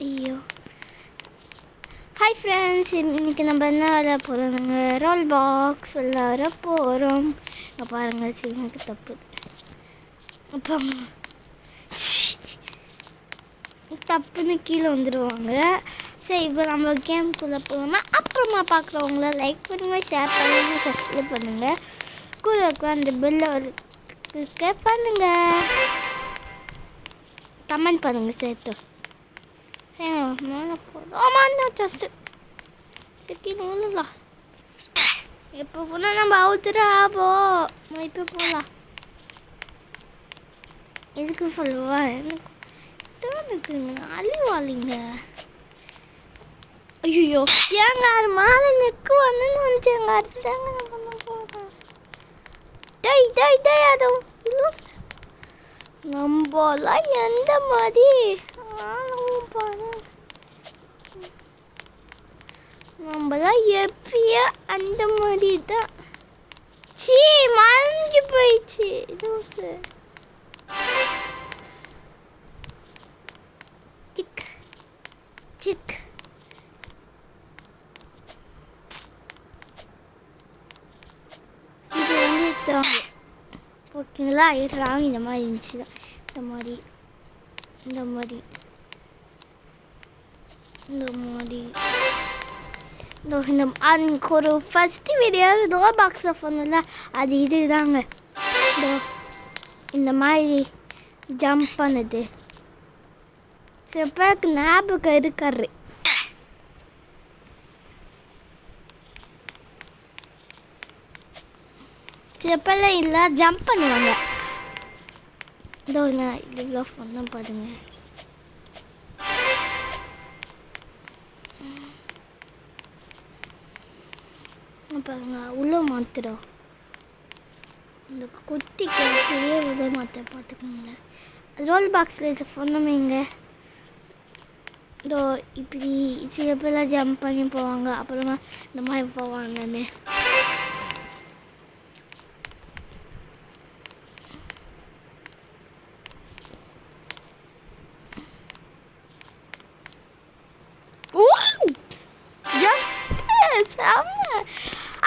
ஐயோ. Hi friends, இன்றைக்கி நம்ம என்ன விளையாட போகிறோம்? ரோல் பாக்ஸ் விளையாட போகிறோம். இப்போ பாருங்கள், சின்னக்கு தப்பு. அப்போ தப்புன்னு கீழே வந்துடுவாங்க. சரி, இப்போ நம்ம கேம்குள்ளே போகணும்னா அப்புறமா பார்க்குறவங்கள லைக் பண்ணுங்கள், ஷேர் பண்ணுங்கள், சப்ஸ்கிரைப் பண்ணுங்கள். கூட அந்த பெல்லை கிளிக் பண்ணுங்கள், கமெண்ட் பண்ணுங்கள் சேர்த்து. சரி, மேலே போதும். ஆமாம், ஜஸ்ட்டு சிட்டின்னு ஒன்றுலாம். எப்போ போனால் நம்ம அவுத்துட்டா இப்போ போகலாம். எதுக்கு சொல்லுவா? எனக்கு இருக்குங்க, அழிவாளிங்க. ஐயோ, ஏங்க அது மேலே நிற்குவான்னு நினச்சேங்க. அதுதாங்க நான் பண்ண போகிறேன். அது நம்மளாம் எந்த மாதிரி பாரு, நம்மளாம் எப்பயும் அந்த மாதிரி தான். சீ, மறைஞ்சு போயிடுச்சு தோசை. Sick sick. இது வந்து ஓகேங்களா? ராங் இந்த மாதிரி இருந்துச்சு தான். இந்த மாதிரி அன்றைக்கி ஒரு ஃபஸ்ட்டு வீடியோ ரோல் பாக்ஸில் பண்ணல, அது இது தாங்க. இந்த மாதிரி ஜம்ப் பண்ணுது. சில பேருக்கு ஞாபகம் இருக்காரு. சில பேர்லாம் இல்லை, ஜம்ப் பண்ணுவாங்க. நான் இதெல்லாம் பண்ண பாருங்க. பாருங்க, உள்ள மாத்திரம் இந்த குத்தி கேட்கவே உள்ள மாற்ற பார்த்துக்கோங்க. ரோல் பாக்ஸில் இது சொன்னமேங்க. இப்படி சில பேர்லாம் ஜம்ப் பண்ணி போவாங்க, அப்புறமா இந்த மாதிரி போவாங்கன்னு.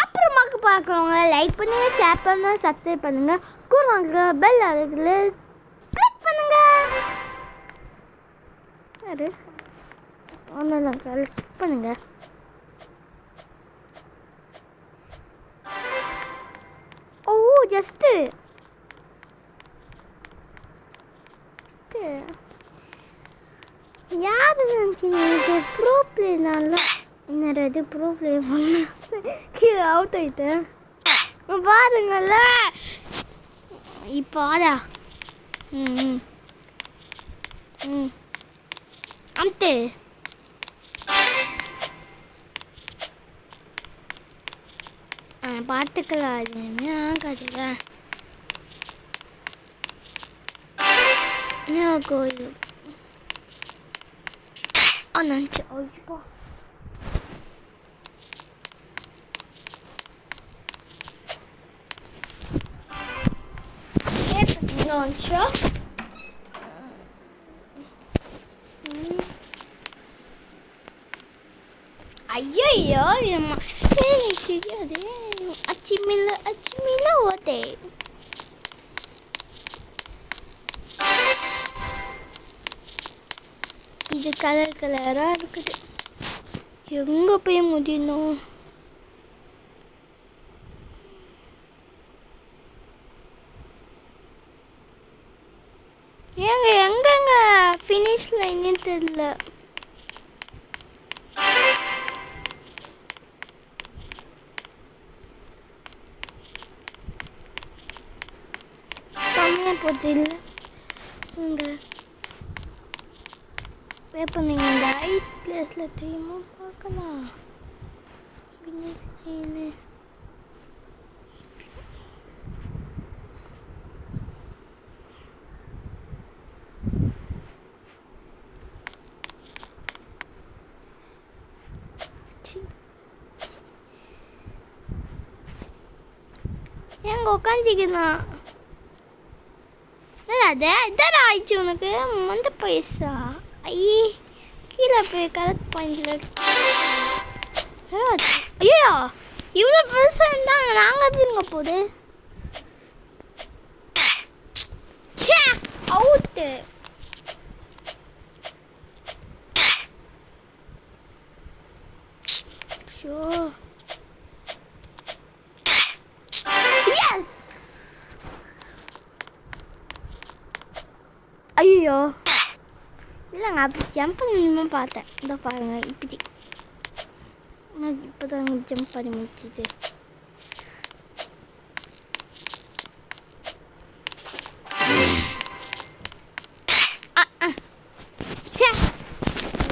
அப்புறமாக்கு பார்க்குறவங்க லைக் பண்ணுங்க, ஷேர் பண்ணுங்க, சப்ஸ்கிரைப் பண்ணுங்க, கூட பெல் அதுக்குள்ள கிளிக் பண்ணுங்க. யாரு ஒன்றும் கிளிக் பண்ணுங்க. ஓ, ஜஸ்ட்டு யாரு நினச்சிங்க? ப்ரோ பிளேனால என்னது ப்ரோ பிளே பண்ண கீழே அவுட் ஆயிட்டேன் பாருங்கள்ல. இப்போ ஆதா அம்ட்டு பார்த்துக்கலாம். அது ஆகாதுல்ல. கோயில் நினச்சி ஐயோ. ஐயோ, தெரியாது. அச்சி மில்ல ஓட்டே. இது கலர் கலராக இருக்குது. எங்கே போய் முடியணும்? எங்கங்க ஃபினிஷ் லைன்னு தெரியல. செம்மையாக போச்சு இல்லை? இங்கே பண்ணீங்க இந்த ஹைட் பிளேஸில் தெரியுமா? பார்க்கலாம். எங்க உட்காந்துக்குண்ணா ஏறாத இதான் ஆயிடுச்சு உனக்கு மொந்த பைசா ஐயே கீழே போய் கரெக்ட் பாயிண்டில் ஐயோ இவ்வளோ பெருசாக இருந்தால் நாங்கள் எப்படிங்க போகுது அவுட்டு ஷோ எஸ் ஐயோ இல்லைங்க அப்படி ஜம்ப் பண்ணி பார்த்தேன் இதோ பாருங்கள் இப்படி இப்போ தான் ஜம்ப் பண்ணி முடிச்சுது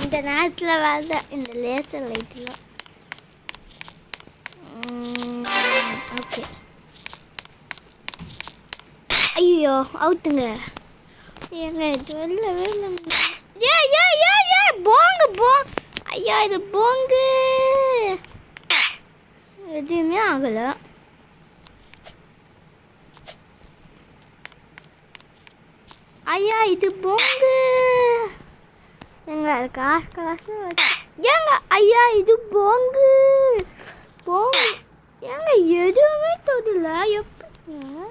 இந்த நேரத்தில் வேறு இந்த லேசர் லைட்டில் ஓகே ஐயோ அவுத்துங்க ஏங்க சொல்லவே இல்லைங்க ஏ போங்கு ஐயா இது போங்கு எதுவுமே ஆகலை ஐயா இது போங்கு எங்க காசு ஏங்க ஐயா இது போங்கு ஏங்க எதுவுமே தொதில்ல எப்படிங்க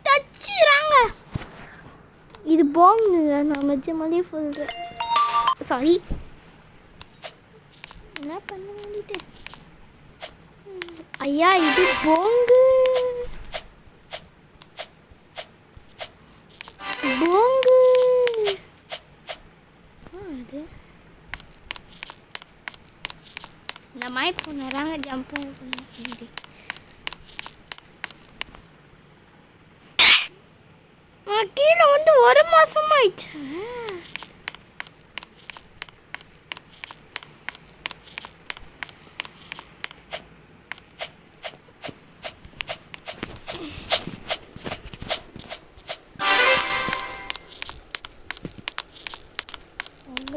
தச்சுறாங்க இது போங்குங்க நான் நிஜமாலே சொல்கிறேன் சாரி என்ன பண்ண வேண்டிட்டேன் ஐயா இது போங்கு அது இந்த மாதிரி பண்ணுறாங்க ஜம்ப் பண்ணி கீழே வந்து 1 மாதம் ஆயிடுச்சு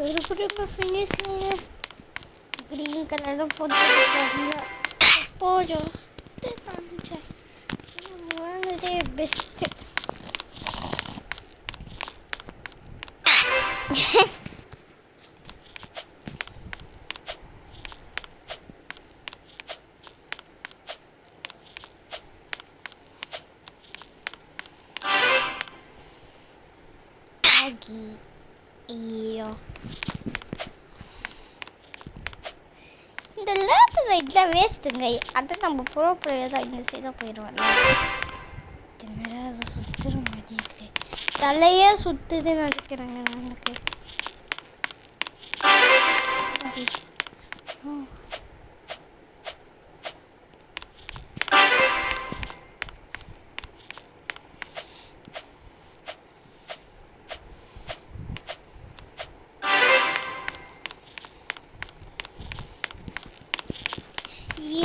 இருக்கிற ஃபினிஷில் க்ரீன் கலரில் போட்டு போதும் வாங்கினதே பெஸ்ட்டு ஐயோ இந்த லேசர் லைட்லாம் வேஸ்ட்டுங்க அதை நம்ம ப்ரோ பிளேயர் தான் இந்த சைடாக போயிடுவாங்க அதை சுற்றுற மாதிரி இருக்குது தலையே சுற்றுதுன்னு நினைக்கிறேங்க எனக்கு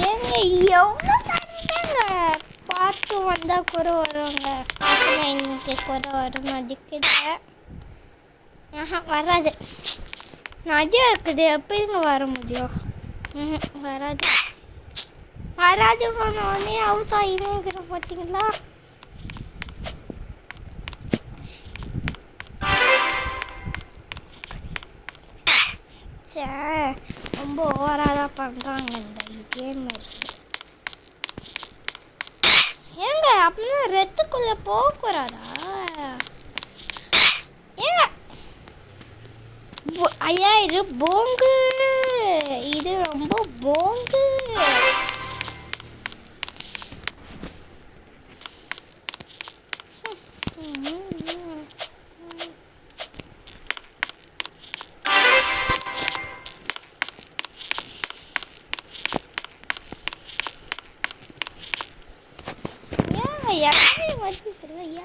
ஏங்க எவ்வளோ தண்ணிங்க பார்த்து வந்தால் கூட வருவாங்க இன்னைக்கு கூட வரும் அடிக்குது வராது நஜா இருக்குது எப்படிங்க வர முடியும் வராது போனோடனே அவுட் ஆகிடுங்கிற பார்த்தீங்களா ரொம்ப ஓவராக தான் பண்ணுறாங்க இந்த கேம் இருக்கு ஏங்க அப்படின்னா ரெத்துக்குள்ளே போகக்கூடாதா ஏங்க ஐயா இது போங்கு இது ரொம்ப போங்கு யாரே வந்து தெரியல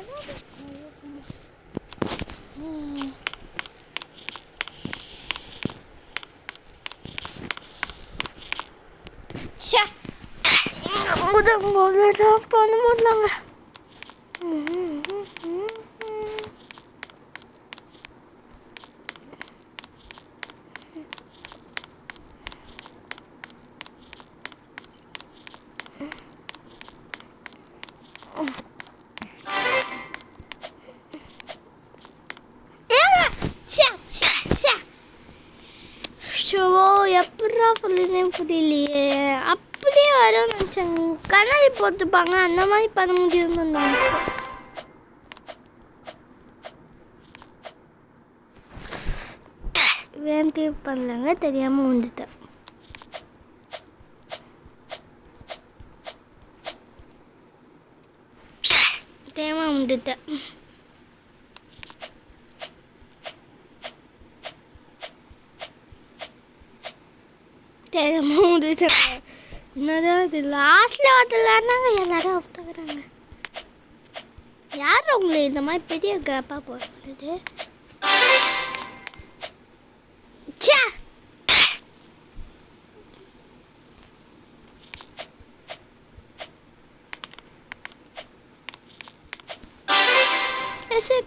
பண்ண முடியலங்க சொல்லுறேன் புரியலையே. அப்படியே வரும்னு நினச்சாங்க. கண்ணாடி போட்டுப்பாங்க அந்த மாதிரி பண்ண முடியும்னு நினைச்சேன். வேண்டி பண்ணலங்க, தெரியாமல் வந்துட்டேன். தெரியாமல் வந்துட்டேன். தெரியாமல் வந்துட்டேன். என்னதான் இது லாஸ்ட்டில் வரலான்னாங்க எல்லாரும் ஒத்துக்கிறாங்க. யார் உங்களை இந்த மாதிரி பெரிய கேப்பாக போகிறது?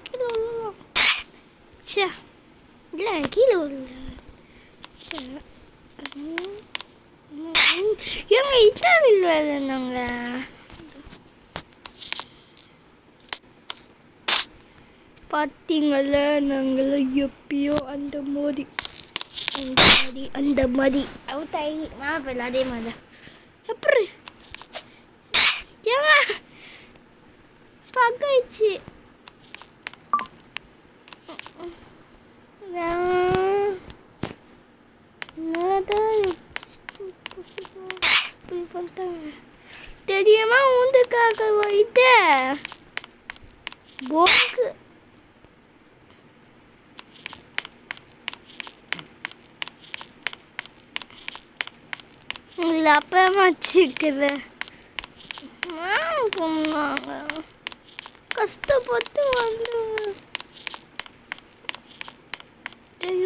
கீழே விழலாம். இல்லை கீழே விழல. ஏங்க இதான் விழுவாங்க. பார்த்தீங்கள நாங்களும் எப்பயோ அந்த மாதிரி அவுட் ஆகி மாப்பிள்ள அதே மாதிரி எப்படி ஏங்க பக்காயிடுச்சு. தெரியுமா உந்துக்காக வைத்து போக்கு உங்களை அப்புறமா வச்சுருக்குற பொண்ணாங்க கஷ்டப்பட்டு வந்து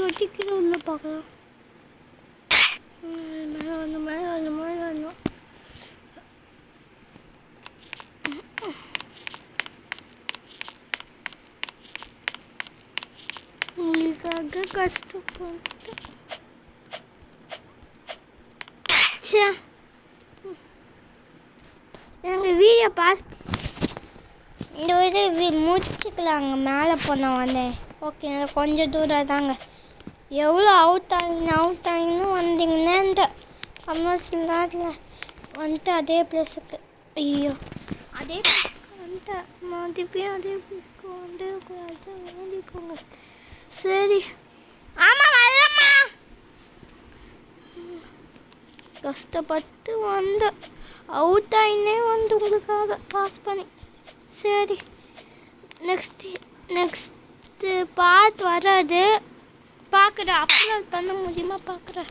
ஒட்டிக்கிற உள்ள பார்க்கலாம். மேலே வரணும். உங்களுக்காக கஷ்டப்பட்டு எங்கள் வீடியோ பாஸ் இந்த இது முடிச்சுக்கலாங்க. மேலே போனோம் வந்தேன். ஓகே கொஞ்சம் தூரம் தாங்க. எவ்வளோ அவுட் ஆகின்னு வந்தீங்கன்னா இந்த கமர்ஷியல் வந்துட்டு அதே பிளேஸுக்கு அதே பிளேஸுக்கு வந்துட்டேன். மறுபடியும் அதே பிளேஸுக்கு வந்துக்கூடாது வேண்டிக்கோங்க. சரி ஆமாம் வரலாமா. கஷ்டப்பட்டு வந்த அவுட் ஆகினே வந்து உங்களுக்காக பாஸ் பண்ணி. சரி நெக்ஸ்ட்டு பார்ட் வராது. பார்க்குறேன் அப்லோட் பண்ண முடியுமா பார்க்குறேன்.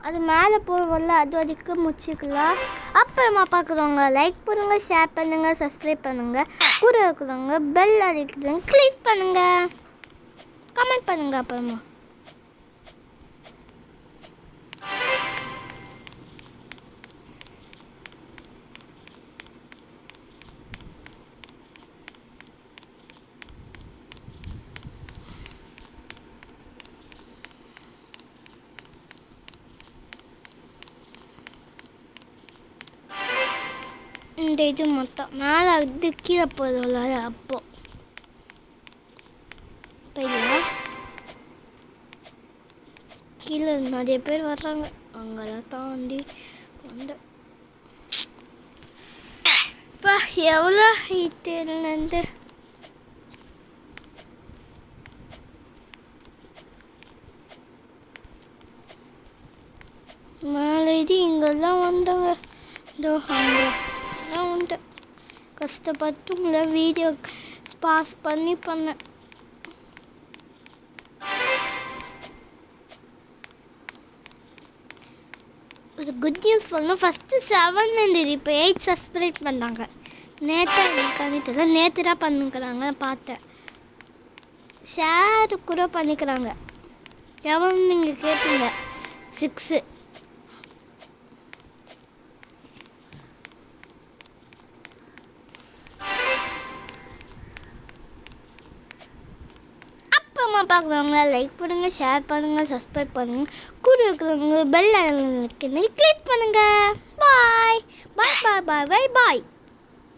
அது மேலே போகிறவல்ல அது வரைக்கும் முடிச்சுக்கலாம். அப்புறமா பார்க்குறவங்க லைக் பண்ணுங்கள், ஷேர் பண்ணுங்கள், சப்ஸ்கிரைப் பண்ணுங்கள், கூட இருக்கிறவங்க பெல் அடிக்கிறதுங்க கிளிக் பண்ணுங்கள், கமெண்ட் பண்ணுங்கள். அப்புறமா இந்த இது மொத்தம் மேலே அது கீழே போதும்ல அப்போ இல்லை கீழே நிறைய பேர் வர்றாங்க. அங்கெல்லாம் தாண்டி வந்து இப்போ எவ்வளோ ஹைட்டிலேருந்து மேலே இது இங்கெல்லாம் வந்தாங்க. இதோ அங்கெல்லாம் உண்டு. கஷ்டப்பட்டு உங்களை வீடியோ பாஸ் பண்ணேன். ஒரு குட் நியூஸ் சொல்லணும். ஃபஸ்ட்டு 7 இப்போ 8 சப்ஸ்கிரைப் பண்ணாங்க. நேற்று தான் பண்ணிக்கிறாங்க பார்த்தேன். ஷேர் கூட பண்ணிக்கிறாங்க. எவன் நீங்கள் கேட்பீங்க 6. பார்க்குறவங்க லைக் பண்ணுங்கள், ஷேர் பண்ணுங்கள், சப்ஸ்கிரைப் பண்ணுங்கள், கூட இருக்கிறவங்க பெல் ஐகானை கிளிக் பண்ணுங்கள். பாய் பாய் பாய் பாய் பாய் பாய்.